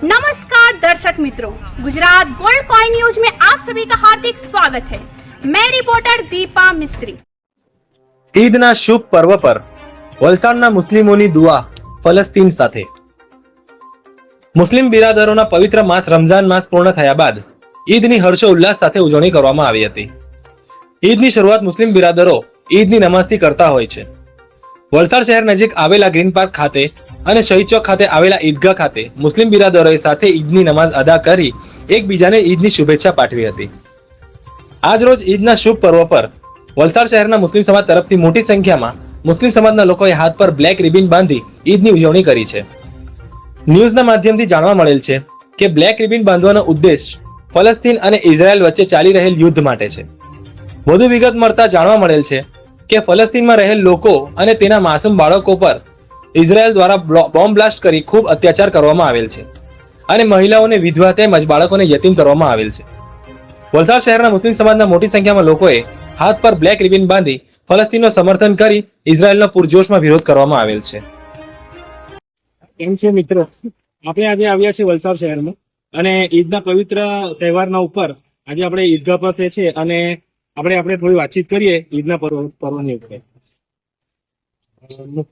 नमस्कार दर्शक मित्रों, गुजरात गोल्ड कॉइन न्यूज में आप सभी का हार्दिक स्वागत है। मैं रिपोर्टर दीपा मिस्त्री। ઈદના શુભ પર્વ પર વલસાડના મુસ્લિમોની દુઆ ફલસ્તીન સાથે। મુસ્લિમ બિરાદરોના પવિત્ર માસ રમઝાન માસ પૂર્ણ થયા બાદ ઈદની હર્ષોલ્લાસ સાથે ઉજવણી કરવામાં આવી હતી। ઈદની શરૂઆત મુસ્લિમ બિરાદરો ઈદની નમાઝથી કરતા હોય છે। વલસાડ શહેર નજીક આવેલા ગ્રીન પાર્ક ખાતે અને શહીદ ચોક ખાતે આવેલા ઈદગાહ ખાતે મુસ્લિમ બિરાદરોએ સાથે ઈદની નમાઝ અદા કરી એકબીજાને ઈદની શુભેચ્છા પાઠવી હતી। આજ રોજ ઈદના શુભ પર્વ પર વલસાડ શહેરના મુસ્લિમ સમાજ તરફથી મોટી સંખ્યામાં મુસ્લિમ સમાજના લોકોએ હાથ પર બ્લેક રિબન બાંધી ઈદની ઉજવણી કરી છે। ન્યૂઝના માધ્યમથી જાણવા મળેલ છે કે બ્લેક રિબન બાંધવાનો ઉદ્દેશ ફલસ્તીન અને ઇઝરાયલ વચ્ચે ચાલી રહેલ યુદ્ધ માટે છે। વધુ વિગત મળતા જાણવા મળેલ છે કે ફલસ્તીનમાં રહેલ લોકો અને તેના માસૂમ બાળકો પર ઇઝરાયલ દ્વારા બોમ્બ બ્લાસ્ટ કરી ખૂબ અત્યાચાર કરવામાં આવેલ છે અને મહિલાઓને વિધવા તેમજ બાળકોને યતીમ કરવામાં આવેલ છે। વલસાડ શહેરના મુસ્લિમ સમાજના મોટી સંખ્યામાં લોકોએ હાથ પર બ્લેક રિબન બાંધી ફલસ્તીનનું સમર્થન કરી ઇઝરાયલનો પૂરજોશમાં વિરોધ કરવામાં આવેલ છે। કેમ છે મિત્રો, આપણે આજે આવ્યા છીએ વલસાડ શહેરમાં અને ઈદના પવિત્ર તહેવારના ઉપર આજે આપણે ઈદગાહ પાસે છે અને આપણે થોડી વાતચીત કરીએ ઈદના પર્વની ઉપર।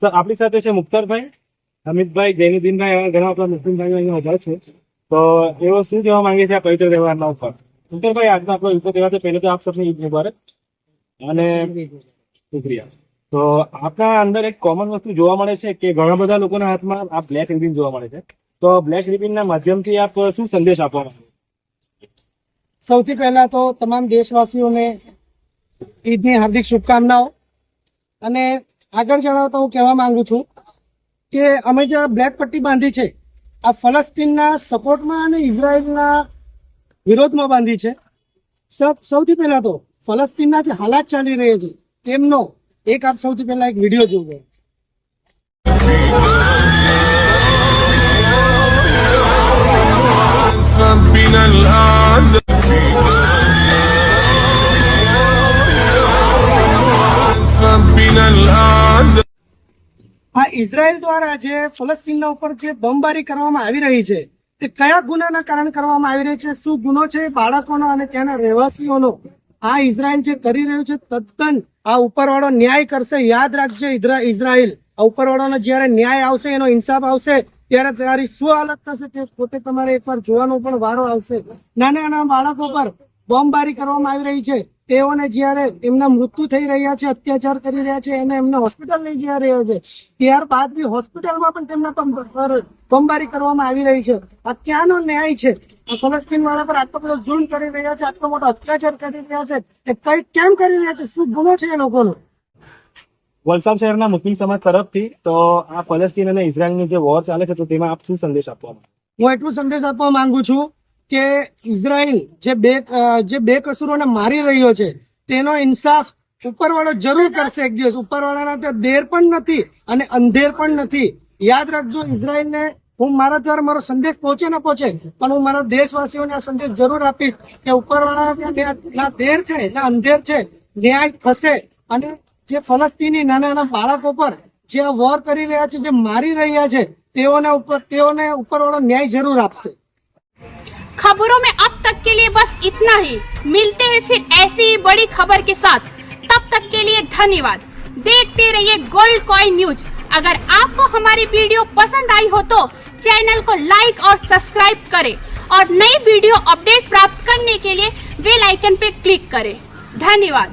આપણી સાથે છે મુખ્તારભાઈ, હમીદભાઈ, જૈનુદ્દીનભાઈ, એવા ઘણા આપણા મુસ્લિમ ભાઈઓ અહીંયા ઉભા છે। તો એવો શું કહેવા માંગે છે આ પવિત્ર તહેવારના ઉપર? મુખ્તારભાઈ, આજનો આપણો ઈદ તહેવાર પહેલો તો આપ સૌને ઈદ મુબારક અને શુક્રિયા। તો આપણા અંદર એક કોમન વસ્તુ જોવા મળે છે કે ઘણા બધા લોકોના હાથમાં આ બ્લેક રિબન જોવા મળે છે। તો બ્લેક રિબનના માધ્યમથી આપ શું સંદેશ આપવા માંગો? સૌથી પહેલા તો તમામ દેશવાસીઓને ઈદની હાર્દિક શુભકામનાઓ। અને આગળ જણાવતા હું કહેવા માંગુ છું કે અમે જે બ્લેક પટ્ટી બાંધી છે આ ફલસ્તીનના સપોર્ટમાં અને ઇઝરાયલના વિરોધમાં બાંધી છે। સૌથી પહેલા તો ફલસ્તીનના જે હાલાત ચાલી રહ્યા છે તેમનો એક આપ સૌથી પહેલા એક વિડીયો જોવો। આ ઇઝરાયલ દ્વારા જે ફલસ્તીનના ઉપર જે બોમ્બબારી કરવામાં આવી રહી છે તે કયા ગુનાના કારણે કરવામાં આવી રહી છે, શું ગુનો છે બાળકોનો અને ત્યાંના રહેવાસીઓનો આ ઇઝરાયલ જે કરી રહ્યું છે તદ્દન આ ઉપરવાળો ન્યાય કરશે। યાદ રાખજો ઇઝરાયલ, આ ઉપરવાળાનો જયારે ન્યાય આવશે, એનો ઇન્સાફ આવશે ત્યારે તમારી શું હાલત થશે તે પોતે તમારે એકવાર જોવાનો પણ વારો આવશે। નાના નાના બાળકો પર બોમ્બબારી કરવામાં આવી રહી છે, તેઓને જયારે એમના મૃત્યુ થઈ રહ્યા છે, અત્યાચાર કરી રહ્યા છે, એને એમને હોસ્પિટલ લઈ જઈ રહ્યા છે, ત્યારબાદ બી હોસ્પિટલમાં પણ તેમના બોમ્બબારી કરવામાં આવી રહી છે। આ ક્યાંનો ન્યાય છે? ફલસ્તીન વાળા પર આટલો બધો ઝુલ્મ કરી રહ્યા છે, આટલો મોટો અત્યાચાર કરી રહ્યા છે, એ કઈ કેમ કરી રહ્યા છે? શું ગુનો છે એ લોકોનો? વલસાડ શહેરના મુસ્લિમ સમાજ તરફથી તો આ ફલસ્તીન અને ઇઝરાયલની જે વોર ચાલે છે તો તેમાં આપ શું સંદેશ આપવા માંગો? હું એટલું સંદેશ આપવા માંગુ છું કે ઇઝરાયલ જે બે કસૂરોને મારી રહ્યો છે તેનો ઇન્સાફ ઉપરવાળો જરૂર કરશે એક દિવસ। ઉપરવાળાના ત્યાં દેર પણ નથી અને અંધેર પણ નથી। યાદ રાખજો, ઇઝરાયલને હું મારા દ્વારા મારો સંદેશ પહોંચે ન પહોંચે પણ હું મારા દેશવાસીઓને આ સંદેશ જરૂર આપીશ કે ઉપરવાળાના ત્યાં ના દેર છે ના અંધેર છે, ન્યાય થશે। અને જે ફલસ્તીની નાના નાના બાળકો પર જે આ વોર કરી રહ્યા છે, જે મારી રહ્યા છે, તેઓને ઉપરવાળો ન્યાય જરૂર આપશે। खबरों में अब तक के लिए बस इतना ही। मिलते हैं फिर ऐसी ही बड़ी खबर के साथ। तब तक के लिए धन्यवाद। देखते रहिए गोल्ड कॉइन न्यूज। अगर आपको हमारी वीडियो पसंद आई हो तो चैनल को लाइक और सब्सक्राइब करें और नई वीडियो अपडेट प्राप्त करने के लिए बेल आइकन पे क्लिक करें। धन्यवाद।